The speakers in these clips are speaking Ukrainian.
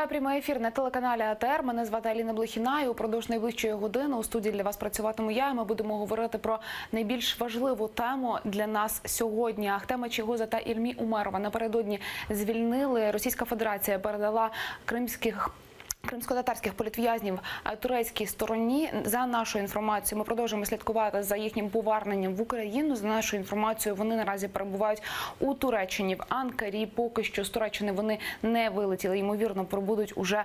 Триває прямий ефір на телеканалі АТР. Мене звати Аліна Блохіна. І упродовж найближчої години у студії для вас працюватиму я. І ми будемо говорити про найбільш важливу тему для нас сьогодні. Ахтема Чийгоза та Ільмі Умерова напередодні звільнили. Російська Федерація передала кримсько-татарських політв'язнів турецькій стороні. За нашою інформацією, ми продовжуємо слідкувати за їхнім поверненням в Україну. За нашою інформацією, вони наразі перебувають у Туреччині, в Анкарі. Поки що з Туреччини вони не вилетіли. Ймовірно, прибудуть уже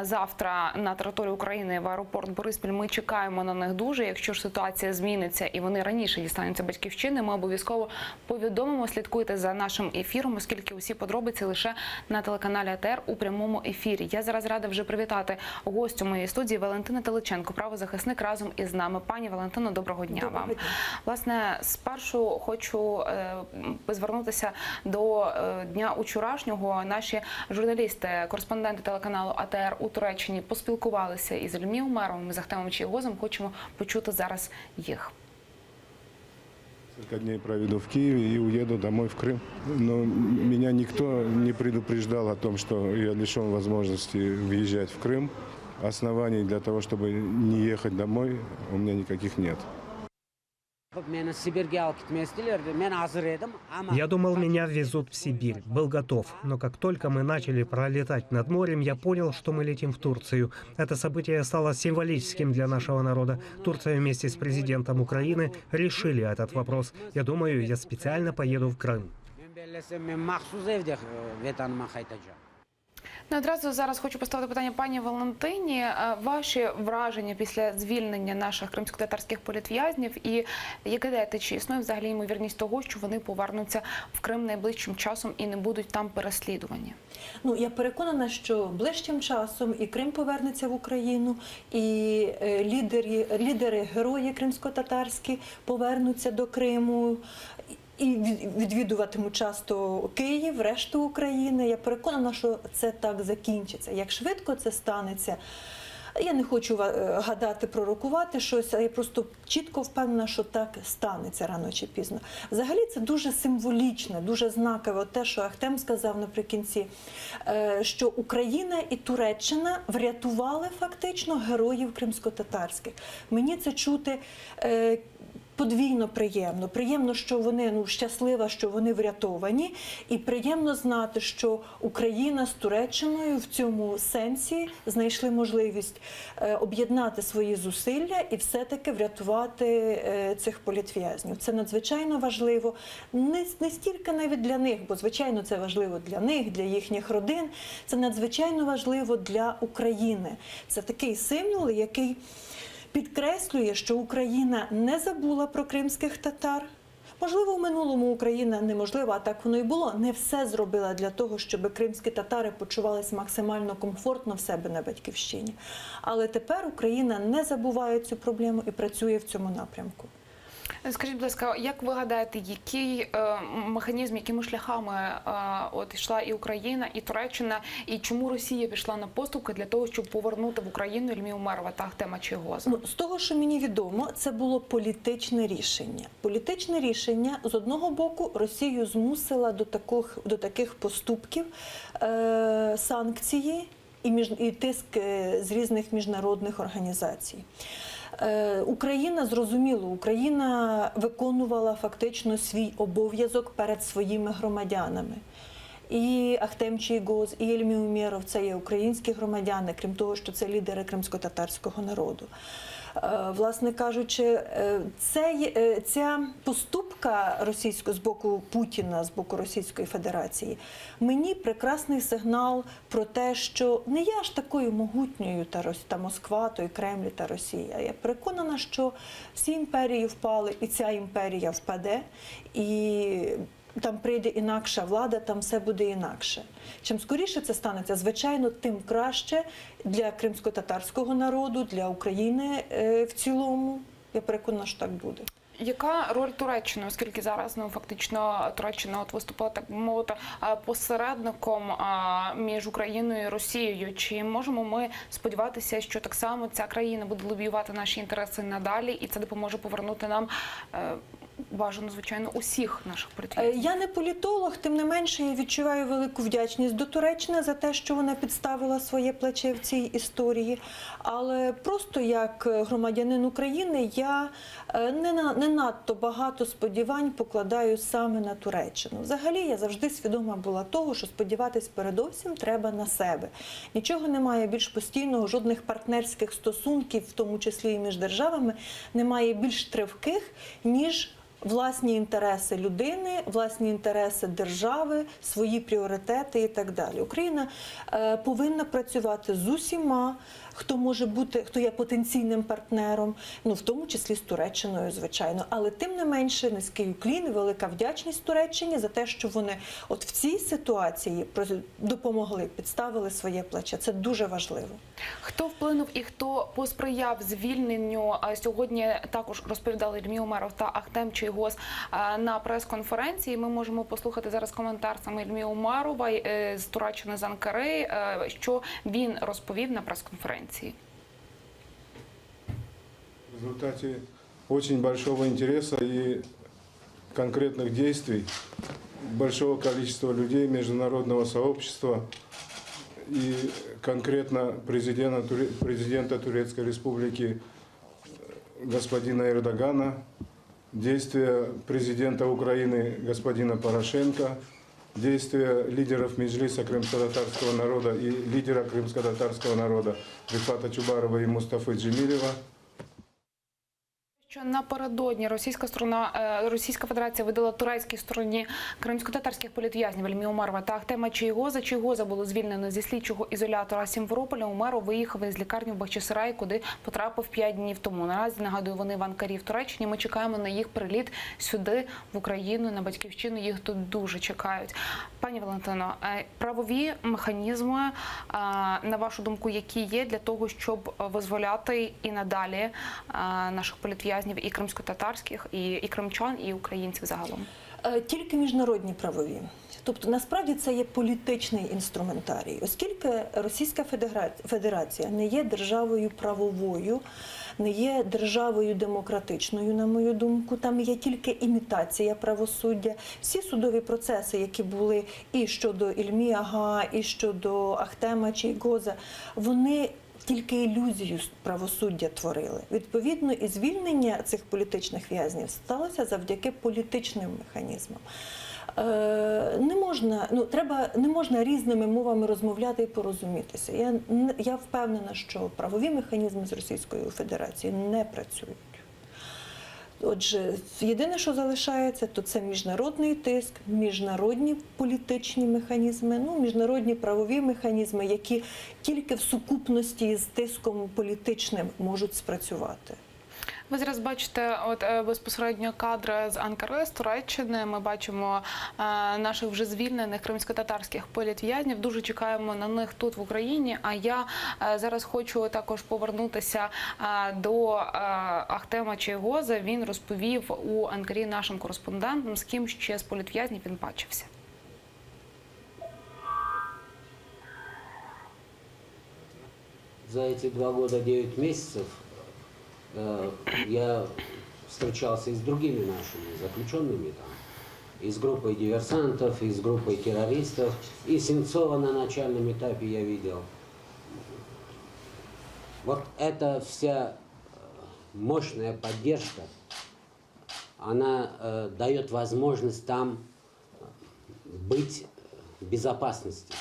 завтра на територію України в аеропорт Бориспіль. Ми чекаємо на них дуже. Якщо ж ситуація зміниться і вони раніше дістануться батьківщини, ми обов'язково повідомимо. Слідкуйте за нашим ефіром, оскільки усі подробиці лише на телеканалі АТР у прямому ефірі. Я зараз рада вже привітати гостю моєї студії Валентина Теличенко, правозахисник, разом із нами. Пані Валентино, доброго дня вам. Власне, спершу хочу звернутися до дня учорашнього. Наші журналісти, кореспонденти телеканалу АТР у Туреччині поспілкувалися із Ільмі Умеровим, з Ахтемом Чийгозом. Хочемо почути зараз їх. Несколько дней проведу в Киеве и уеду домой в Крым. Но меня никто не предупреждал о том, что я лишен возможности въезжать в Крым. Оснований для того, чтобы не ехать домой, у меня никаких нет. Я думал, меня везут в Сибирь, был готов. Но как только мы начали пролетать над морем, я понял, что мы летим в Турцию. Это событие стало символическим для нашего народа. Турция вместе с президентом Украины решили этот вопрос. Я думаю, я специально поеду в Крым. Одразу зараз хочу поставити питання пані Валентині. Ваші враження після звільнення наших кримсько-татарських політв'язнів і яке даєте, чи існує взагалі ймовірність того, що вони повернуться в Крим найближчим часом і не будуть там переслідувані? Ну, я переконана, що ближчим часом і Крим повернеться в Україну, і лідери, герої кримсько-татарські повернуться до Криму. І відвідуватимуть часто Київ, решту України. Я переконана, що це так закінчиться. Як швидко це станеться, я не хочу гадати, пророкувати щось, а я просто чітко впевнена, що так станеться рано чи пізно. Взагалі це дуже символічне, дуже знакове те, що Ахтем сказав наприкінці, що Україна і Туреччина врятували фактично героїв кримсько-татарських. Мені це чути подвійно приємно. Приємно, що вони, щаслива, що вони врятовані. І приємно знати, що Україна з Туреччиною в цьому сенсі знайшли можливість об'єднати свої зусилля і все-таки врятувати цих політв'язнів. Це надзвичайно важливо. Не стільки навіть для них, бо, звичайно, це важливо для них, для їхніх родин. Це надзвичайно важливо для України. Це такий символ, який підкреслює, що Україна не забула про кримських татар. Можливо, в минулому Україна, неможливо, а так воно і було, не все зробила для того, щоб кримські татари почувалися максимально комфортно в себе на батьківщині. Але тепер Україна не забуває цю проблему і працює в цьому напрямку. Скажіть, будь ласка, як ви гадаєте, який механізм, якими шляхами йшла і Україна, і Туреччина, і чому Росія пішла на поступки для того, щоб повернути в Україну Ільмі Умерова та Ахтема Чийгоза? З того, що мені відомо, це було політичне рішення. Політичне рішення, з одного боку, Росію змусила до таких поступків санкції і тиск з різних міжнародних організацій. Україна, зрозуміло, Україна виконувала фактично свій обов'язок перед своїми громадянами. І Ахтем Чийгоз, і Ільмі Умеров – це є українські громадяни, крім того, що це лідери кримсько-татарського народу. Власне кажучи, ця поступка з боку Путіна, з боку Російської Федерації, мені прекрасний сигнал про те, що не є аж такою могутньою та Москва, то і Кремль та Росія. Я переконана, що всі імперії впали, і ця імперія впаде, і там прийде інакша влада, там все буде інакше. Чим скоріше це станеться, звичайно, тим краще для кримсько-татарського народу, для України в цілому. Я переконана, що так буде. Яка роль Туреччини, оскільки зараз фактично Туреччина виступила, так би мовити, посередником між Україною і Росією? Чи можемо ми сподіватися, що так само ця країна буде лобіювати наші інтереси надалі, і це допоможе повернути нам бажано, звичайно, усіх наших політв'язнів. Я не політолог, тим не менше я відчуваю велику вдячність до Туреччини за те, що вона підставила своє плече в цій історії. Але просто як громадянин України я не надто багато сподівань покладаю саме на Туреччину. Взагалі я завжди свідома була того, що сподіватись передовсім треба на себе. Нічого немає більш постійного, жодних партнерських стосунків, в тому числі і між державами, немає більш тривких, ніж власні інтереси людини, власні інтереси держави, свої пріоритети і так далі. Україна повинна працювати з усіма, хто може бути, хто є потенційним партнером, ну в тому числі з Туреччиною, звичайно. Але тим не менше низький уклін, велика вдячність Туреччині за те, що вони от в цій ситуації допомогли, підставили своє плече. Це дуже важливо. Хто вплинув і хто посприяв звільненню? Сьогодні також розповідали Ільмі Умеров та Ахтем Чийгоз на прес-конференції. Ми можемо послухати зараз коментар саме Ільмі Умерова з Туреччини, з Анкари, що він розповів на прес-конференції. В результате очень большого интереса и конкретных действий большого количества людей, международного сообщества и конкретно президента Турецкой Республики господина Эрдогана, действия президента Украины господина Порошенко, действия лидеров Меджлиса крымско-татарского народа и лидера крымско-татарского народа Рифата Чубарова и Мустафы Джемилева. Що напередодні Російська Федерація видала турецькій стороні кримсько-татарських політв'язнів Ільмі Умерова та Ахтема Чийгоза. Чийгоза було звільнено зі слідчого ізолятора Сімферополя. Умеров виїхав із лікарні в Бахчисараї, куди потрапив 5 днів тому. Наразі, нагадую, вони в Анкарі в Туреччині. Ми чекаємо на їх приліт сюди, в Україну, на батьківщину. Їх тут дуже чекають. Пані Валентино, правові механізми, на вашу думку, які є для того, щоб визволяти і надалі наших політв'язнів і кримсько-татарських, і кримчан, і українців загалом? Тільки міжнародні правові. Тобто, насправді, це є політичний інструментарій. Оскільки Російська Федерація не є державою правовою, не є державою демократичною, на мою думку, там є тільки імітація правосуддя. Всі судові процеси, які були і щодо Ільмі Ага, і щодо Ахтема Чийгоза, вони тільки ілюзію правосуддя творили. Відповідно, і звільнення цих політичних в'язнів сталося завдяки політичним механізмам. Не можна різними мовами розмовляти і порозумітися. Я впевнена, що правові механізми з Російською Федерацією не працюють. Отже, єдине, що залишається, то це міжнародний тиск, міжнародні політичні механізми, міжнародні правові механізми, які тільки в сукупності з тиском політичним можуть спрацювати. Ви зараз бачите безпосередньо кадри з Анкари, з Туреччини. Ми бачимо наших вже звільнених кримсько-татарських політв'язнів. Дуже чекаємо на них тут, в Україні. А я зараз хочу також повернутися до Ахтема Чийгоза. Він розповів у Анкарі нашим кореспондентам, з ким ще з політв'язнів він бачився. За эти 2 года 9 месяцев я встречался и с другими нашими заключенными там, и с группой диверсантов, и с группой террористов, и Сенцова на начальном этапе я видел. Вот эта вся мощная поддержка, она дает возможность там быть в безопасности.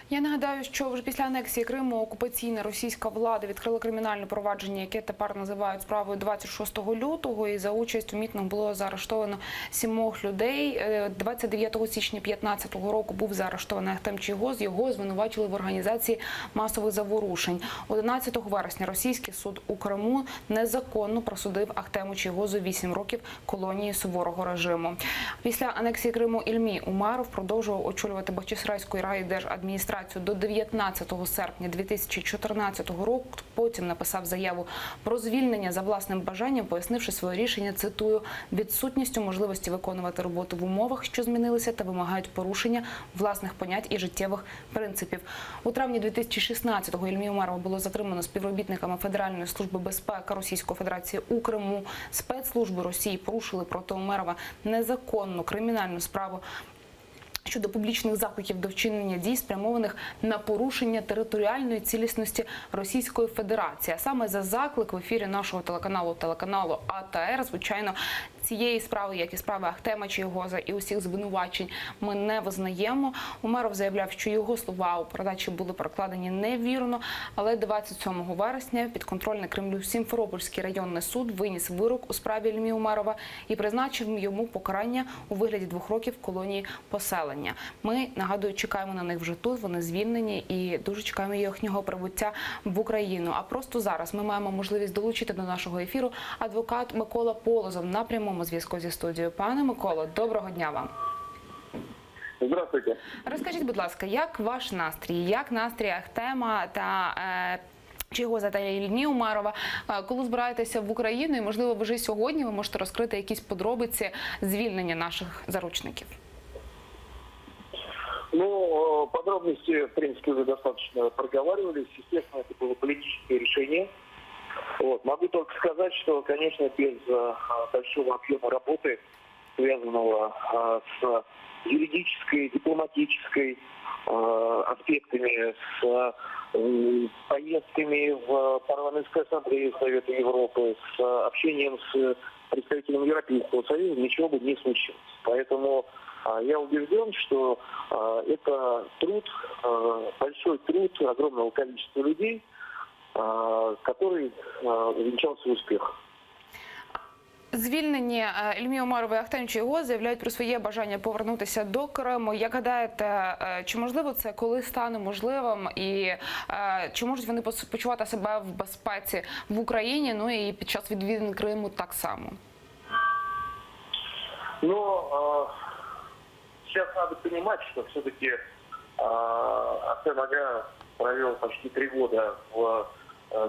Я нагадаю, що вже після анексії Криму окупаційна російська влада відкрила кримінальне провадження, яке тепер називають справою 26 лютого. І за участь у мітингах було заарештовано 7 людей. 29 січня 2015 року був заарештований Ахтем Чийгоз. Його звинувачили в організації масових заворушень. 11 вересня російський суд у Криму незаконно присудив Ахтему Чийгозу 8 років колонії суворого режиму. Після анексії Криму Ільмі Умеров продовжував очолювати Бахчисарайську райдержадміністрацію Федерацію до 19 серпня 2014 року. Потім написав заяву про звільнення за власним бажанням, пояснивши своє рішення, цитую, відсутністю можливості виконувати роботу в умовах, що змінилися та вимагають порушення власних понять і життєвих принципів. У травні 2016-го Ільмі Умерова було затримано співробітниками Федеральної служби безпеки Російської Федерації у Криму. Спецслужби Росії порушили проти Умерова незаконну кримінальну справу щодо публічних закликів до вчинення дій, спрямованих на порушення територіальної цілісності Російської Федерації. А саме за заклик в ефірі нашого телеканалу АТР, звичайно, цієї справи, як і справи Ахтема Чийгоза і усіх звинувачень, ми не визнаємо. Умеров заявляв, що його слова у передачі були перекладені невірно, але 27 вересня підконтрольний Кремлю Сімферопольський районний суд виніс вирок у справі Ільмі Умерова і призначив йому покарання у вигляді 2 років колонії поселення. Ми, нагадую, чекаємо на них вже тут, вони звільнені і дуже чекаємо їхнього прибуття в Україну. А просто зараз ми маємо можливість долучити до нашого ефіру адвокат Микола Полозов на прямому зв'язку зі студією. Пане Миколо, доброго дня вам. Здравствуйте. Розкажіть, будь ласка, як ваш настрій? Як настрій Ахтема та Чийгоза та Ільмі Умерова, коли збираєтеся в Україну, і, можливо, вже сьогодні ви можете розкрити якісь подробиці звільнення наших заручників? Ну, подробности, в принципе, уже достаточно проговаривались. Естественно, это было политическое решение. Вот. Могу только сказать, что, конечно, без большого объема работы, связанного с юридической, дипломатической аспектами, с поездками в парламентскую ассамблею Совета Европы, с общением с представителями Европейского Союза, ничего бы не случилось. Поэтому я убежден, что это труд, большой труд огромного количества людей, который увенчался успехом. Звільнені Ільмі Умерової і Ахтем Чийгоз заявляють про своє бажання повернутися до Криму. Як гадаєте, чи можливо це, коли стане можливим, і чи можуть вони почувати себе в безпеці в Україні, ну і під час відвідин Криму так само? Ну, сейчас надо понимать, что все-таки Ахтем Ага провел почти 3 года в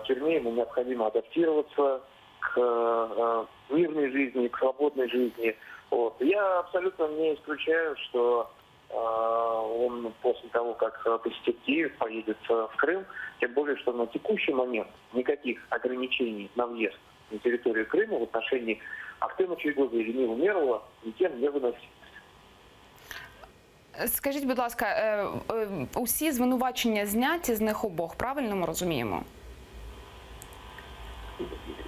тюрьме, ему необходимо адаптироваться к мирной жизни, к свободной жизни. Вот. Я абсолютно не исключаю, что он после того, как посетит Киев, поедет в Крым, тем более, что на текущий момент никаких ограничений на въезд на территорию Крыма в отношении Ахтема Чийгоза и Ильмы Умерова никем не выносится. Скажіть, будь ласка, усі звинувачення зняті з них обох, правильно ми розуміємо?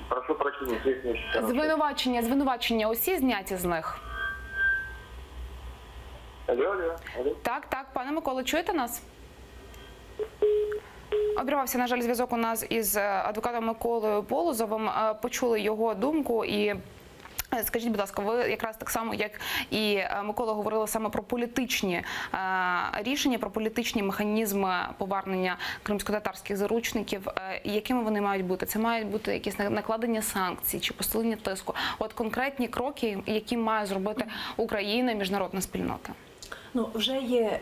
Прошу прощения, здесь не очень хорошо. Звинувачення усі зняті з них? Алло. Так, пане Миколо, чуєте нас? Обірвався, на жаль, зв'язок у нас із адвокатом Миколою Полозовим. Почули його думку і... Скажіть, будь ласка, ви якраз так само, як і Микола, говорили саме про політичні рішення, про політичні механізми повернення кримськотатарських заручників. Якими вони мають бути? Це мають бути якісь накладення санкцій чи посилення тиску? От конкретні кроки, які має зробити Україна і міжнародна спільнота? Ну, вже є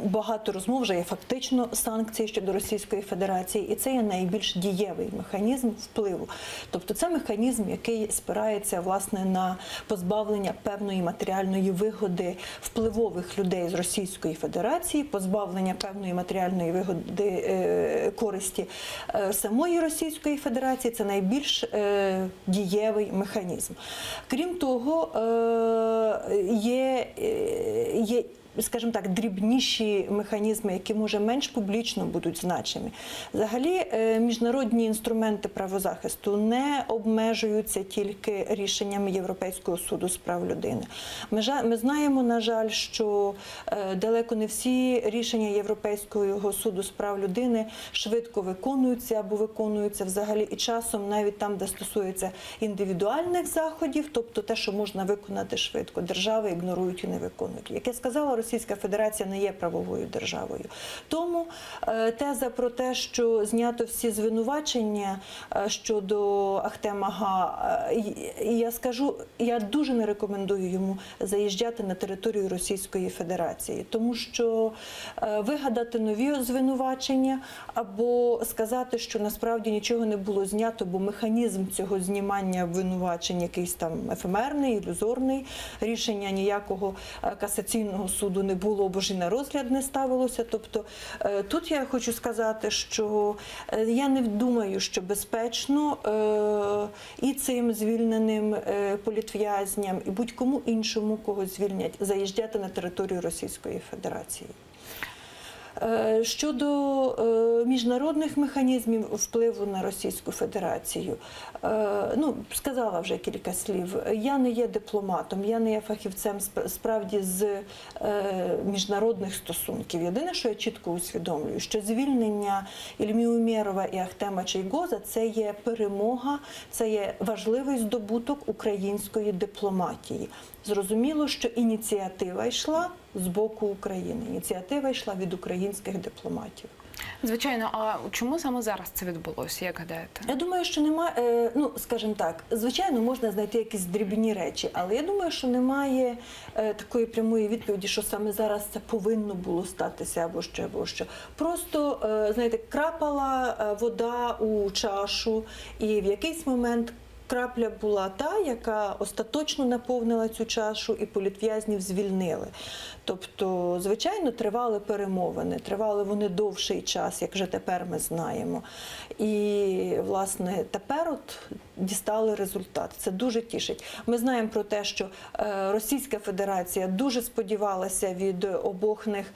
багато розмов, вже є фактично санкції щодо Російської Федерації, і це є найбільш дієвий механізм впливу. Тобто це механізм, який спирається, власне, на позбавлення певної матеріальної вигоди впливових людей з Російської Федерації, позбавлення певної матеріальної вигоди користі самої Російської Федерації. Це найбільш дієвий механізм. Крім того, є, скажімо так, дрібніші механізми, які, може, менш публічно будуть значені. Взагалі, міжнародні інструменти правозахисту не обмежуються тільки рішеннями Європейського суду з прав людини. Ми знаємо, на жаль, що далеко не всі рішення Європейського суду з прав людини швидко виконуються або виконуються взагалі, і часом навіть там, де стосується індивідуальних заходів, тобто те, що можна виконати швидко, держави ігнорують і не виконують. Як я сказала, Російська Федерація не є правовою державою. Тому теза про те, що знято всі звинувачення щодо Ахтема Га, я скажу, я дуже не рекомендую йому заїжджати на територію Російської Федерації, тому що вигадати нові звинувачення або сказати, що насправді нічого не було знято, бо механізм цього знімання обвинувачень якийсь там ефемерний, ілюзорний, рішення ніякого касаційного суду не було, бо ж і на розгляд не ставилося. Тобто тут я хочу сказати, що я не думаю, що безпечно і цим звільненим політв'язням, і будь-кому іншому, кого звільнять, заїжджати на територію Російської Федерації. Щодо міжнародних механізмів впливу на Російську Федерацію, сказала вже кілька слів. Я не є дипломатом, я не є фахівцем справді з міжнародних стосунків. Єдине, що я чітко усвідомлюю, що звільнення Ільмі Умєрова і Ахтема Чийгоза – це є перемога, це є важливий здобуток української дипломатії. Зрозуміло, що ініціатива йшла з боку України, ініціатива йшла від українських дипломатів. Звичайно, а чому саме зараз це відбулося, як гадаєте? Я думаю, що немає, скажімо так, звичайно, можна знайти якісь дрібні речі, але я думаю, що немає такої прямої відповіді, що саме зараз це повинно було статися або що. Просто, знаєте, крапала вода у чашу, і в якийсь момент крапля була та, яка остаточно наповнила цю чашу, і політв'язнів звільнили. Тобто, звичайно, тривали перемовини, тривали вони довший час, як вже тепер ми знаємо. І, власне, тепер от дістали результат. Це дуже тішить. Ми знаємо про те, що Російська Федерація дуже сподівалася від обох них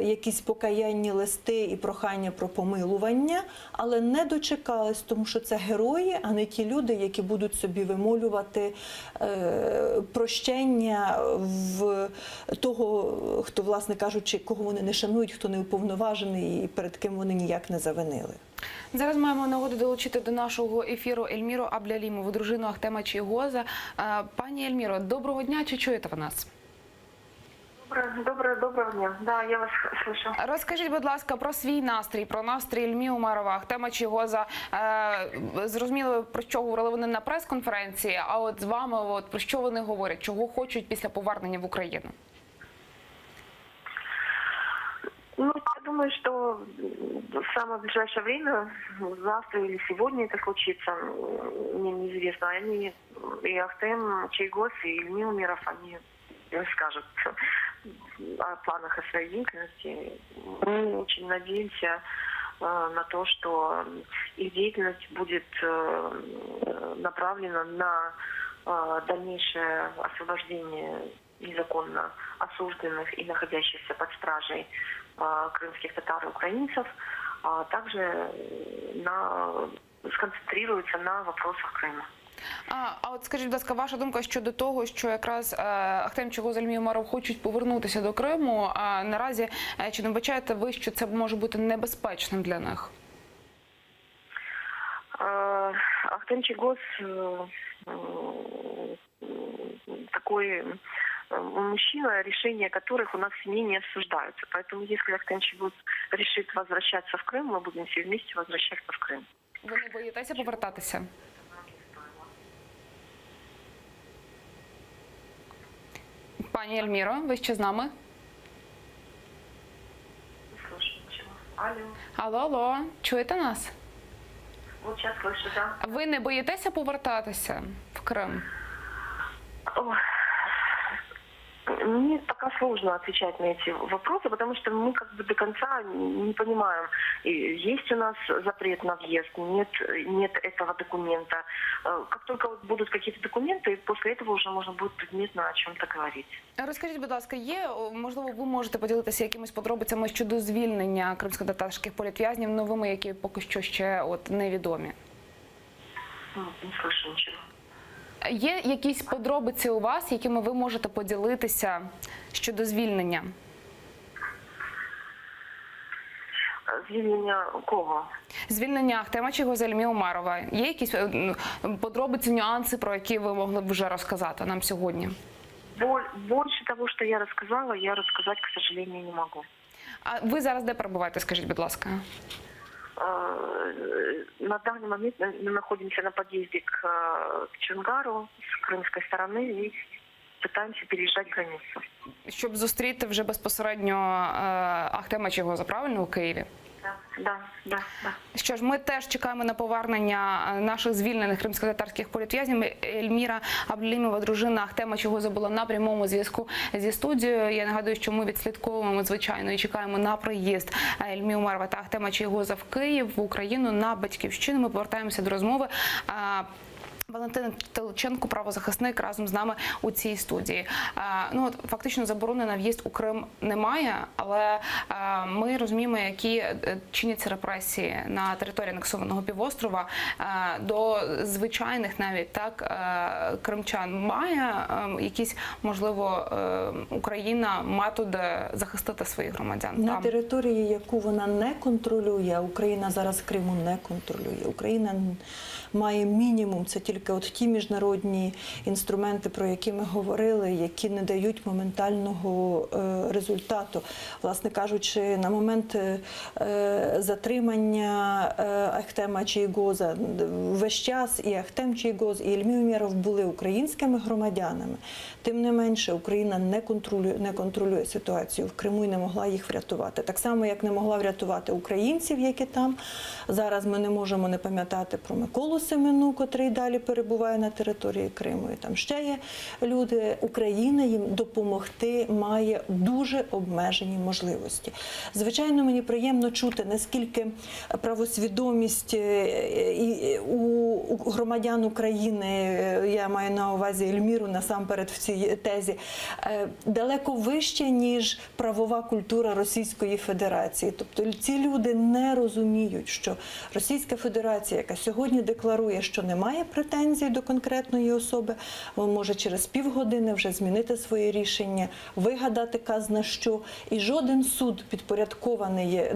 якісь покаянні листи і прохання про помилування, але не дочекались, тому що це герої, а не ті люди, які будуть собі вимолювати прощення в того, хто, власне кажучи, кого вони не шанують, хто не уповноважений і перед ким вони ніяк не завинили. Зараз маємо нагоду долучити до нашого ефіру Ельміру Аблялімову, дружину Ахтема Чийгоза. Пані Ельміро, доброго дня, чи чуєте ви нас? Доброго дня. Да, я вас слышу. Розкажіть, будь ласка, про свій настрій, про настрій Ільмі Умєрова, Ахтема Чийгоза. Зрозуміло, про що говорили вони на прес-конференції, а от з вами, про що вони говорять, чого хочуть після повернення в Україну? Я думаю, что в самое ближайшее время, завтра или сегодня это случится, мне неизвестно. Они, и Ахтем Чийгоз, и Ильмі Умєров, они расскажут о планах, о своей деятельности. Мы очень надеемся на то, что их деятельность будет направлена на дальнейшее освобождение незаконно осужденных и находящихся под стражей крымских татар и украинцев, а также сконцентрируется на вопросах Крыма. А от скажіть, будь ласка, ваша думка щодо того, що якраз Ахтем Чийгоз, Ільмі Умєров хочуть повернутися до Криму, а наразі чи не вбачаєте ви, що це може бути небезпечним для них? Ахтем Чийгоз такой мужчина, решения которых у нас в семье не обсуждаются. Поэтому если Ахтем Чийгоз решит возвращаться в Крым, мы будем все вместе возвращаться в Крым. Ви не боїтеся повертатися? Пані Ельміро, ви ще з нами? Не слышу ничего. Алло. Алло, чуєте нас? Вот сейчас слышу, да. Ви не боїтеся повертатися в Крим? Ой. Мне пока сложно отвечать на эти вопросы, потому что мы как бы до конца не понимаем, есть у нас запрет на въезд, нет этого документа. Как только будут какие-то документы, после этого уже можно будет предметно о чем-то говорить. Розкажіть, будь ласка, можливо, ви можете поділитися якимись подробицями щодо звільнення кримськотатарських політв'язнів новими, які поки що ще невідомі? Не слышу ничего. Є якісь подробиці у вас, якими ви можете поділитися щодо звільнення? Звільнення кого? Звільнення Ахтема Чийгоза, Ільмі Умєрова. Є якісь подробиці, нюанси, про які ви могли б вже розказати нам сьогодні? Больше того, что я рассказала, я рассказать, к сожалению, не могу. А ви зараз де перебуваєте, скажіть, будь ласка? На данный момент мы находимся на подъезде к Чонгару с крымской стороны и пытаемся переезжать границу. Щоб зустріти вже безпосередньо Ахтема Чийгоза, правильно, у Києві? Да. Що ж, ми теж чекаємо на повернення наших звільнених кримськотатарських політв'язнів. Ельміра Абдулімова, дружина Ахтема Чийгоза, була на прямому зв'язку зі студією. Я нагадую, що ми відслідковуємо, звичайно, і чекаємо на приїзд Ельмі Умарова та Ахтема Чийгоза в Київ, в Україну, на Батьківщину. Ми повертаємося до розмови. Валентин Теличенко, правозахисник, разом з нами у цій студії. Ну, от, фактично заборони на в'їзд у Крим немає, але ми розуміємо, які чиняться репресії на території анексованого півострова до звичайних навіть так кримчан. Має якісь, можливо, Україна методи захистити своїх громадян? На там? території, яку вона не контролює, Україна зараз Криму не контролює. Україна має мінімум, це тільки от ті міжнародні інструменти, про які ми говорили, які не дають моментального результату. Власне кажучи, на момент затримання Ахтема Чийгоза весь час і Ахтем Чийгоз, і Ельмі Умаров були українськими громадянами. Тим не менше, Україна не контролює ситуацію в Криму і не могла їх врятувати. Так само, як не могла врятувати українців, які там. Зараз ми не можемо не пам'ятати про Миколу Семену, котрий далі перебуває на території Криму. І там ще є люди. Україна їм допомогти має дуже обмежені можливості. Звичайно, мені приємно чути, наскільки правосвідомість у громадян України, я маю на увазі Ельміру насамперед в цій тезі, далеко вище, ніж правова культура Російської Федерації. Тобто ці люди не розуміють, що Російська Федерація, яка сьогодні декларує, що немає претензій до конкретної особи, може через півгодини вже змінити своє рішення, вигадати казна що, і жоден суд підпорядкований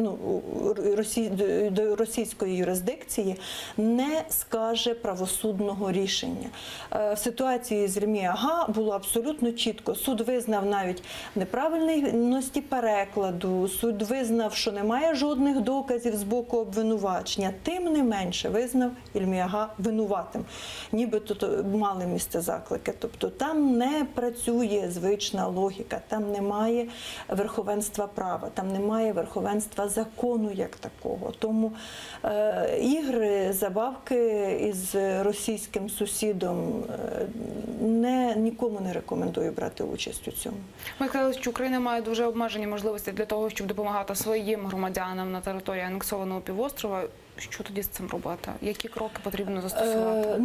до російської юрисдикції не скаже правосудного рішення. В ситуації з Ельмі Ага було абсолютно чітко. Суд визнав навіть неправильності перекладу, суд визнав, що немає жодних доказів з боку обвинувачення, тим не менше визнав Ельмі Ага винуватим. Нібито мали місце заклики. Тобто там не працює звична логіка, там немає верховенства права, там немає верховенства закону як такого. Тому ігри, забавки із російським сусідом нікому не рекомендую брати участь у цьому. Ми казали, що Україна має дуже обмежені можливості для того, щоб допомагати своїм громадянам на території анексованого півострова. Що тоді з цим робити? Які кроки потрібно застосувати?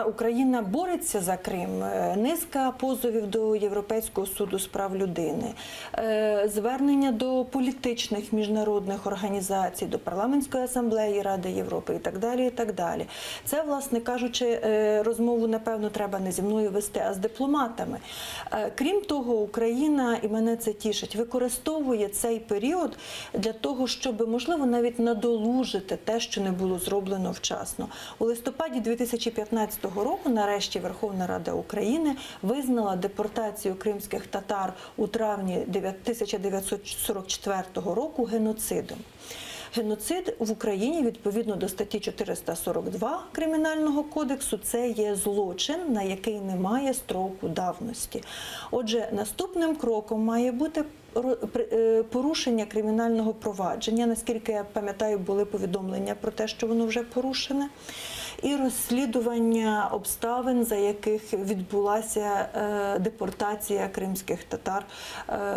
Україна бореться за Крим. Низка позовів до Європейського суду з прав людини, звернення до політичних міжнародних організацій, до Парламентської асамблеї Ради Європи і так далі, і так далі. Це, власне кажучи, розмову, напевно, треба не зі мною вести, а з дипломатами. Крім того, Україна, і мене це тішить, використовує цей період для того, щоб, можливо, навіть надолужити те, що не було зроблено вчасно. У листопаді 2015 року нарешті Верховна Рада України визнала депортацію кримських татар у травні 1944 року геноцидом. Геноцид в Україні, відповідно до статті 442 Кримінального кодексу, це є злочин, на який немає строку давності. Отже, наступним кроком має бути порушення кримінального провадження, наскільки я пам'ятаю, були повідомлення про те, що воно вже порушене, і розслідування обставин, за яких відбулася депортація кримських татар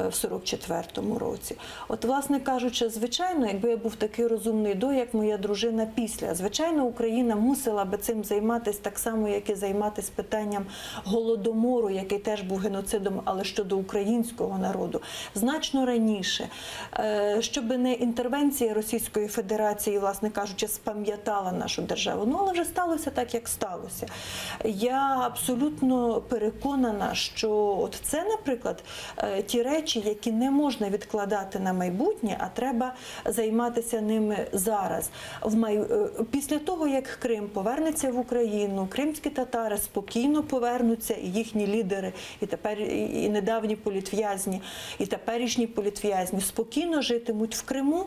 в 44-му році. От, власне кажучи, звичайно, якби я був такий розумний як моя дружина після, звичайно, Україна мусила би цим займатися так само, як і займатися питанням Голодомору, який теж був геноцидом, але щодо українського народу, значно раніше, щоб не інтервенція Російської Федерації, власне кажучи, спам'ятала нашу державу. Ну, але вже сталося так, як сталося. Я абсолютно переконана, що от це, наприклад, ті речі, які не можна відкладати на майбутнє, а треба займатися ними зараз. Після того, як Крим повернеться в Україну, кримські татари спокійно повернуться, і їхні лідери, і тепер і недавні політв'язні, і теперішні політв'язні спокійно житимуть в Криму,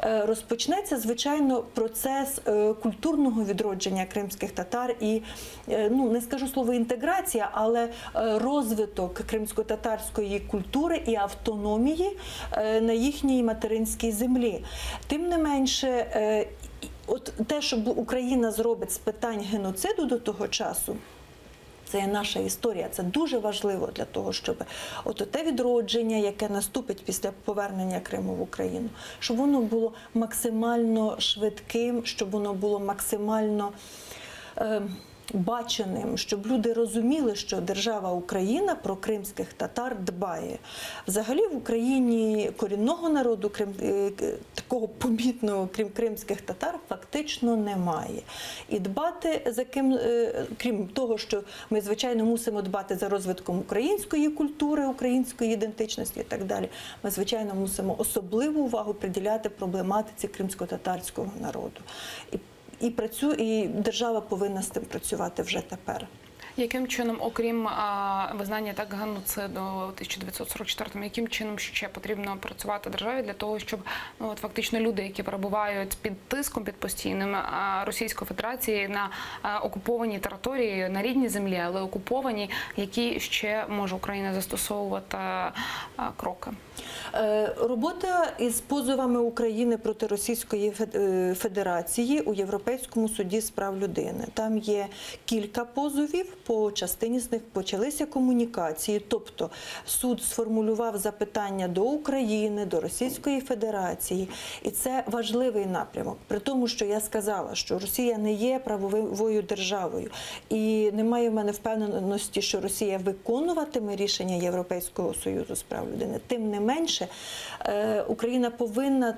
розпочнеться, звичайно, процес культурного відродження кримських татар і, ну, не скажу слово інтеграція, але розвиток кримсько-татарської культури і автономії на їхній материнській землі. Тим не менше, от те, що Україна зробить з питань геноциду до того часу, це є наша історія, це дуже важливо для того, щоб от те відродження, яке наступить після повернення Криму в Україну, щоб воно було максимально швидким, щоб воно було максимально баченим, щоб люди розуміли, що держава Україна про кримських татар дбає. Взагалі в Україні корінного народу, такого помітного, крім кримських татар, фактично немає. І дбати за ким, крім того, що ми, звичайно, мусимо дбати за розвитком української культури, української ідентичності і так далі, ми, звичайно, мусимо особливу увагу приділяти проблематиці кримсько-татарського народу. І держава повинна з тим працювати вже тепер. Яким чином, окрім визнання так геноциду 1944-му, яким чином ще потрібно працювати державі для того, щоб от, фактично люди, які перебувають під тиском, під постійним Російської Федерації на окупованій території, на рідній землі, але окуповані, які ще може Україна застосовувати кроки? Робота із позовами України проти Російської Федерації у Європейському суді з прав людини. Там є кілька позовів, по частині з них почалися комунікації, тобто суд сформулював запитання до України, до Російської Федерації, і це важливий напрямок. При тому, що я сказала, що Росія не є правовою державою, і немає в мене впевненості, що Росія виконуватиме рішення Європейського Союзу з прав людини. Тим не менше, Україна повинна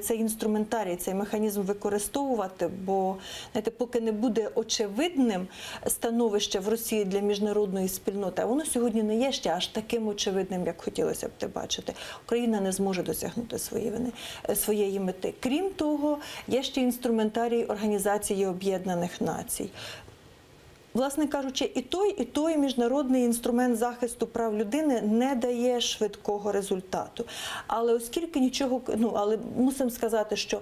цей інструментарій, цей механізм використовувати, бо, знаєте, поки не буде очевидним становище в Росії для міжнародної спільноти, а воно сьогодні не є ще аж таким очевидним, як хотілося б те бачити, Україна не зможе досягнути своєї мети. Крім того, є ще інструментарій Організації Об'єднаних Націй. Власне кажучи, і той міжнародний інструмент захисту прав людини не дає швидкого результату. Але оскільки але мусимо сказати, що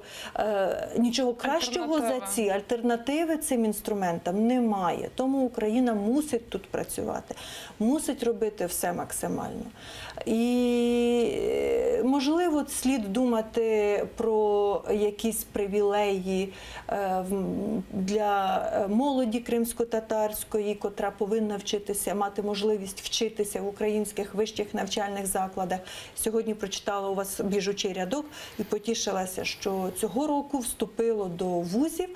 нічого кращого за ці альтернативи цим інструментам немає. Тому Україна мусить тут працювати, мусить робити все максимально. І, можливо, слід думати про якісь привілеї для молоді кримсько-татарської, котра повинна вчитися, мати можливість вчитися в українських вищих навчальних закладах. Сьогодні прочитала у вас біжучий рядок і потішилася, що цього року вступило до вузів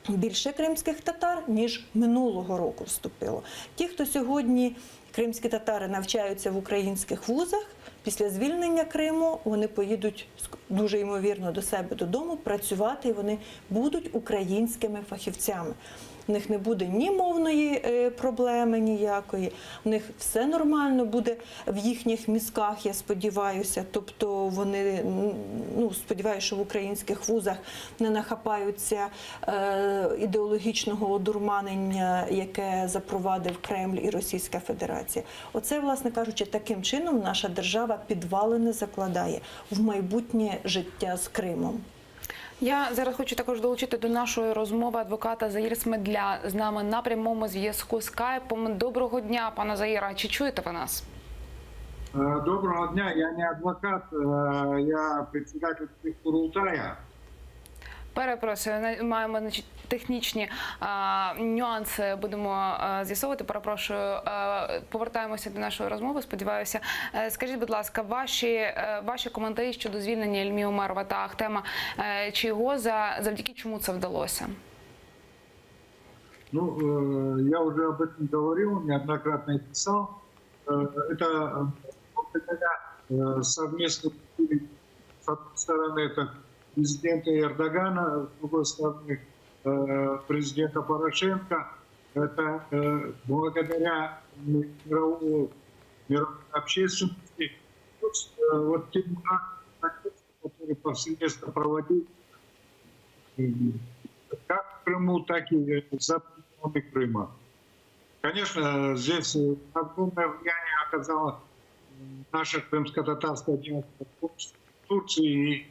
більше кримських татар, ніж минулого року вступило. Ті, хто сьогодні, кримські татари, навчаються в українських вузах, після звільнення Криму вони поїдуть дуже ймовірно до себе додому працювати, і вони будуть українськими фахівцями. В них не буде ні мовної проблеми ніякої, в них все нормально буде в їхніх мізках, я сподіваюся. Тобто вони, сподіваюся, що в українських вузах не нахапаються ідеологічного одурманення, яке запровадив Кремль і Російська Федерація. Оце, власне кажучи, таким чином наша держава підвалини закладає в майбутнє життя з Кримом. Я зараз хочу також долучити до нашої розмови адвоката Заїр Смедля. З нами на прямому зв'язку скайпом. Доброго дня, пане Заїра. Чи чуєте ви нас? Доброго дня. Я не адвокат, я председатель Курултая. Перепрошую, маємо технічні нюанси, будемо з'ясовувати. Перепрошую, повертаємося до нашої розмови, сподіваюся. Скажіть, будь ласка, ваші коментарі щодо звільнення Ільмі Умерова та Ахтема Чийгоза, завдяки чому це вдалося? Я уже об этом говорил, неоднократно писал. Это совместно, с одной стороны, это президента Эрдогана, с другой стороны, президента Порошенко. Это благодаря мировой общественности. Вот те которые повсеместно проводили как в Крыму, так и за пределами Крыма. Конечно, здесь огромное влияние оказала наша крымско-татарская диаспора в Турции и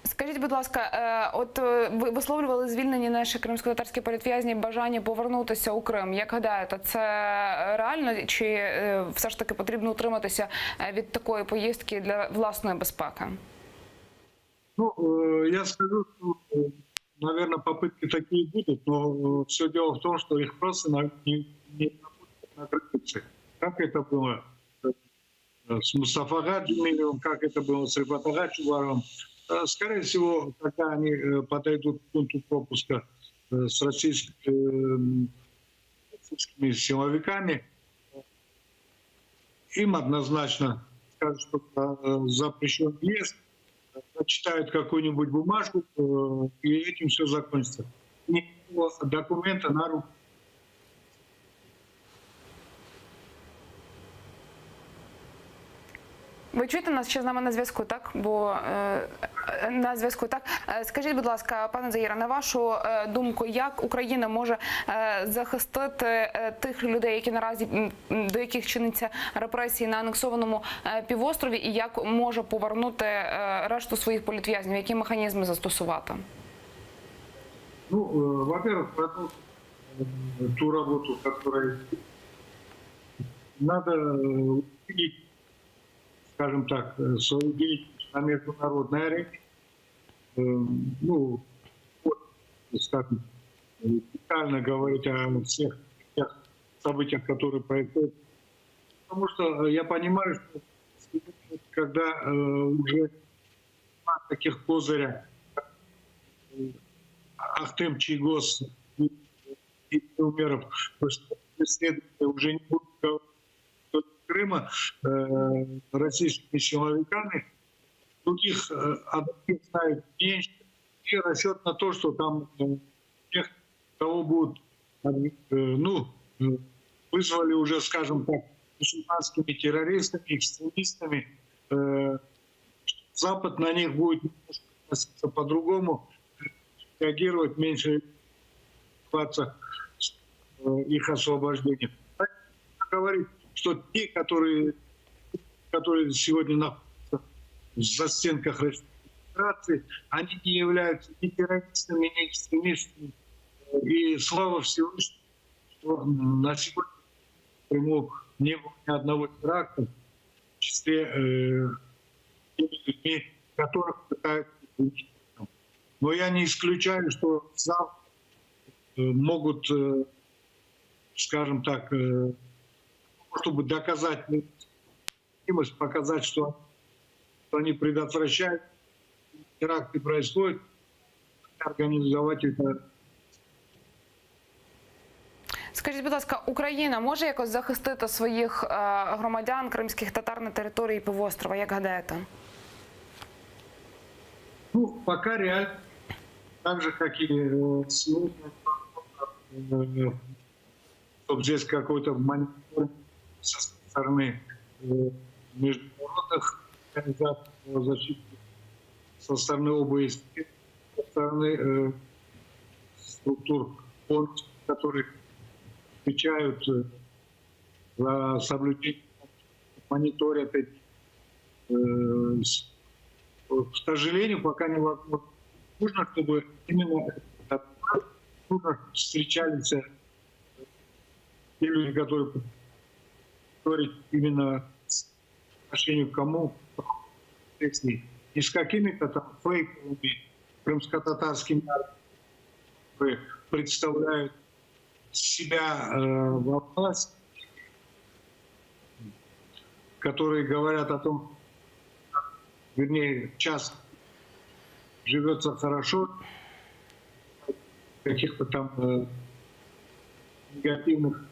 Скажіть, будь ласка, от ви висловлювали звільнені наші кримсько-татарські політв'язні бажання повернутися у Крим. Як гадаєте, це реально чи все ж таки потрібно утриматися від такої поїздки для власної безпеки? Ну, я скажу, что, наверное, попытки такие будут, но все дело в том, что их просто не пропустят на границе. Как это было с Мустафа Джемилевым, как это было с Рифат Чубаровым. Скорее всего, когда они подойдут к пункту пропуска с российскими силовиками, им однозначно скажут, что запрещен въезд, прочитают какую-нибудь бумажку, и этим все закончится. Никакого документа на руку. Ви чуєте нас ще з нами на зв'язку, так? Бо на зв'язку, так? Скажіть, будь ласка, пане Заїре, на вашу думку, як Україна може захистити тих людей, які наразі до яких чиниться репресії на анексованому півострові, і як може повернути решту своїх політв'язнів, які механізми застосувати? Ну, во-первых, продолжить ту работу, которая надо увидеть, скажем так, свою деятельность на международной арене. Ну, вот, скажем, детально говорить о всех тех событиях, которые происходят. Потому что я понимаю, что когда уже нет таких козыря, Ахтем Чийгоз и Умеров, следователи уже не будут говорить Крыма российскими силовиками, других адвокатов знают меньше, и расчет на то, что там тех, кого будут, ну, вызвали уже, скажем так, мусульманскими террористами, экстремистами, Запад на них будет относиться по-другому, реагировать меньше, их освобождением. Говорить, что те, которые сегодня находятся в застенках Российской Федерации, они не являются ни террористами, ни экстремистами. И слава Всевышнему, что на сегодня в Крыму не было ни одного теракта в числе теми людьми, которых пытаются убить. Но я не исключаю, что завтра могут, скажем так, чтобы доказать необходимость, показать, что они предотвращают, теракты происходят, организовать это. Скажіть, будь ласка, Україна може якось захистити своїх громадян, кримських татар на території півострова, як гадаєте? Ну, пока реально, так же, как и сегодня, чтобы здесь какой-то мониторинг со стороны международных организаций защиты, со стороны ОБСЕ, со стороны структур, которые отвечают за соблюдение, мониторят эти. К сожалению, пока невозможно. Нужно, чтобы именно встречались те люди, которые говорят именно с отношением к кому, не с какими-то там фейковыми крымско-татарскими, которые представляют себя во власти, которые говорят о том, вернее, часто живется хорошо, каких-то там негативных.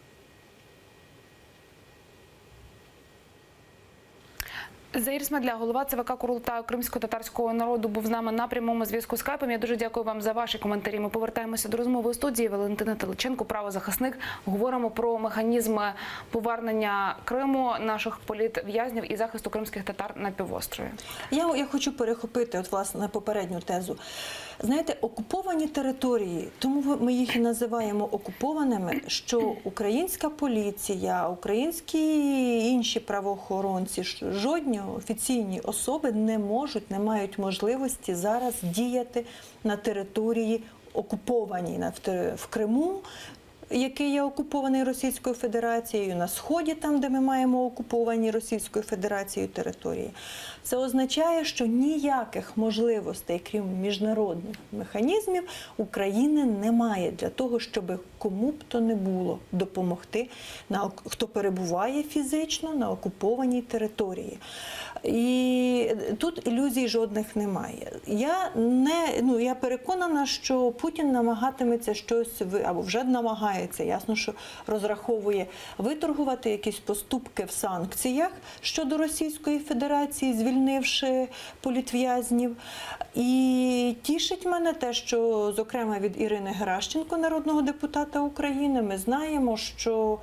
Заїр Смедля, голова ЦВК Курултаю кримсько-татарського народу, був з нами на прямому зв'язку скайпом. Я дуже дякую вам за ваші коментарі. Ми повертаємося до розмови у студії. Валентина Теличенко, правозахисник. Говоримо про механізми повернення Криму, наших політв'язнів і захисту кримських татар на півострові. Я хочу перехопити власне попередню тезу. Знаєте, окуповані території, тому ми їх і називаємо окупованими, що українська поліція, українські інші правоохоронці, жодні офіційні особи не мають можливості зараз діяти на території окупованій, в Криму, який є окупований Російською Федерацією, на Сході, там, де ми маємо окуповані Російською Федерацією території. Це означає, що ніяких можливостей, крім міжнародних механізмів, України немає для того, щоб кому б то не було допомогти, хто перебуває фізично на окупованій території. І тут ілюзій жодних немає. Я переконана, що Путін намагатиметься щось, або вже намагається, ясно, що розраховує виторгувати якісь поступки в санкціях щодо Російської Федерації, звільнивши політв'язнів. І тішить мене те, що, зокрема, від Ірини Геращенко, народного депутата України, ми знаємо, що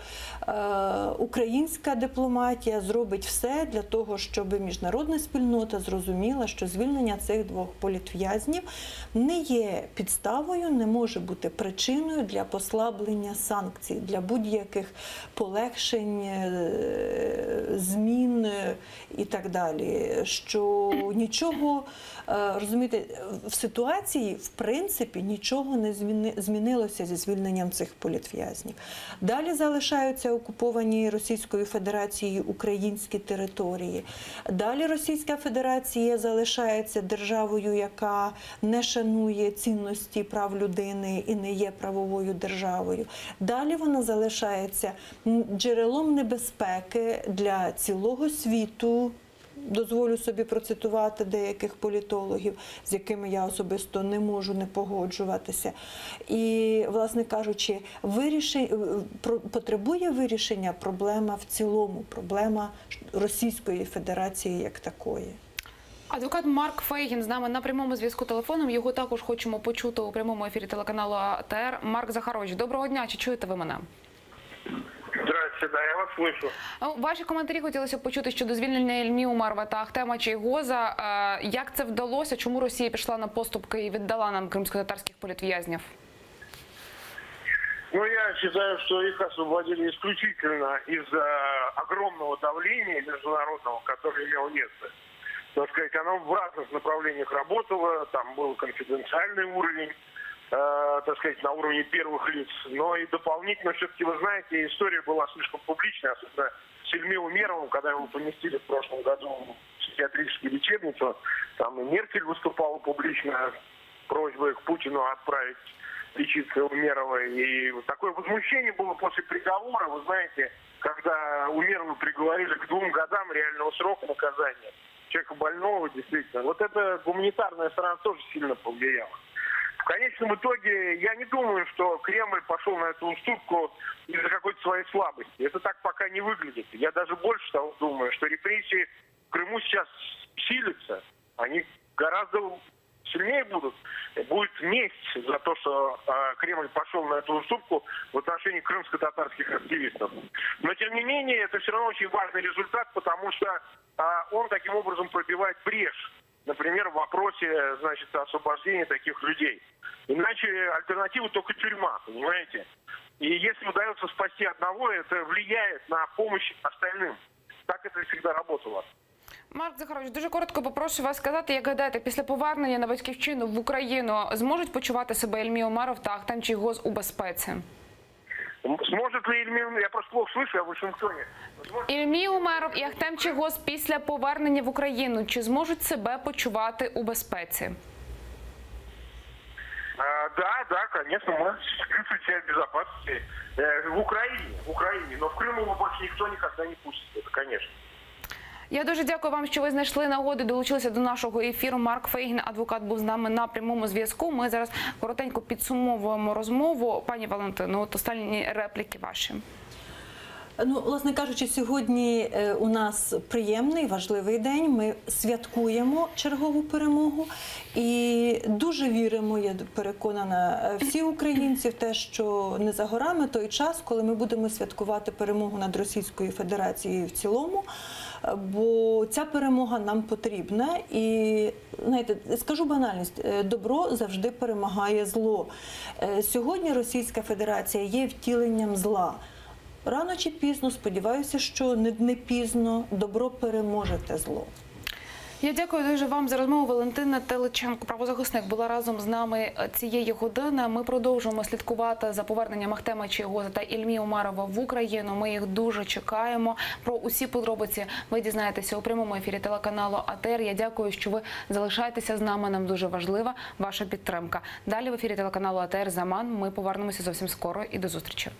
українська дипломатія зробить все для того, щоб міжнародна спільнота зрозуміла, що звільнення цих двох політв'язнів не є підставою, не може бути причиною для послаблення санкцій, для будь-яких полегшень, змін і так далі. Що нічого, розумієте, в ситуації, в принципі, нічого не змінилося зі звільненням цих політв'язнів. Далі залишаються окуповані Російською Федерацією українські території. Далі Російська Федерація залишається державою, яка не шанує цінності прав людини і не є правовою державою. Далі вона залишається джерелом небезпеки для цілого світу. Дозволю собі процитувати деяких політологів, з якими я особисто не можу не погоджуватися. І, власне кажучи, потребує вирішення проблема в цілому, проблема Російської Федерації як такої. Адвокат Марк Фейгін з нами на прямому зв'язку телефоном. Його також хочемо почути у прямому ефірі телеканалу АТР. Марк Захарович, доброго дня. Чи чуєте ви мене? Здравствуйте, да, я вас слышу. Ваші коментарі хотілося б почути щодо звільнення Ільмі Умарова та Ахтема Чийгоза. Як це вдалося? Чому Росія пішла на поступки і віддала нам кримськотатарських політв'язнів? Ну, я считаю, что их освободили исключительно из-за огромного давления международного, которое имело место. Так сказать, оно в разных направлениях работало, там был конфиденциальный уровень, так сказать, на уровне первых лиц. Но и дополнительно, все-таки, вы знаете, история была слишком публичная, особенно с Ильми Умеровым, когда его поместили в прошлом году в психиатрическую лечебницу. Там и Меркель выступала публично просьбой к Путину отправить лечиться Умерова. И такое возмущение было после приговора, вы знаете, когда Умерову приговорили к 2 годам реального срока наказания. Человека больного, действительно. Вот эта гуманитарная сторона тоже сильно повлияла. В конечном итоге, я не думаю, что Кремль пошел на эту уступку из-за какой-то своей слабости. Это так пока не выглядит. Я даже больше того думаю, что репрессии в Крыму сейчас силятся. Они гораздо сильнее будут. Будет месть за то, что Кремль пошел на эту уступку в отношении крымско-татарских активистов. Но, тем не менее, это все равно очень важный результат, потому что он таким образом пробивает брешь. Например, в вопросе, значит, освобождения таких людей. Иначе альтернатива только тюрьма, понимаете? И если удается спасти одного, это влияет на помощь остальным. Так это всегда работало. Марк Захарович, дуже коротко попрошу вас сказати, як гадаєте, після повернення на батьківщину в Україну зможуть почувати себе Ільмі Умаров та Ахтем Чийгоз у безпеці? Сможет ли Ильми, я просто плохо слышу, я в Вашингтоне. Ільмі Умаров і Ахтем Чийгоз після повернення в Україну, чи зможуть себе почувати у безпеці? Да, конечно, мы чувствуем себя в безопасности в Украине, но в Крым его больше никто никогда не пустит, это конечно. Я дуже дякую вам, що ви знайшли нагоду, долучилися до нашого ефіру. Марк Фейгін, адвокат, був з нами на прямому зв'язку. Ми зараз коротенько підсумовуємо розмову. Пані Валентино, от останні репліки ваші. Ну, власне кажучи, сьогодні у нас приємний, важливий день. Ми святкуємо чергову перемогу і дуже віримо, я переконана, всі українці в те, що не за горами той час, коли ми будемо святкувати перемогу над Російською Федерацією в цілому. Бо ця перемога нам потрібна. І, знаєте, скажу банальність, добро завжди перемагає зло. Сьогодні Російська Федерація є втіленням зла. Рано чи пізно, сподіваюся, що не пізно, добро переможе те зло. Я дякую дуже вам за розмову. Валентина Теличенко, правозахисник, була разом з нами цієї години. Ми продовжуємо слідкувати за поверненням Ахтема Чийгоза та Ільмі Омарова в Україну. Ми їх дуже чекаємо. Про усі подробиці ви дізнаєтеся у прямому ефірі телеканалу АТР. Я дякую, що ви залишаєтеся з нами. Нам дуже важлива ваша підтримка. Далі в ефірі телеканалу АТР «Заман». Ми повернемося зовсім скоро і до зустрічі.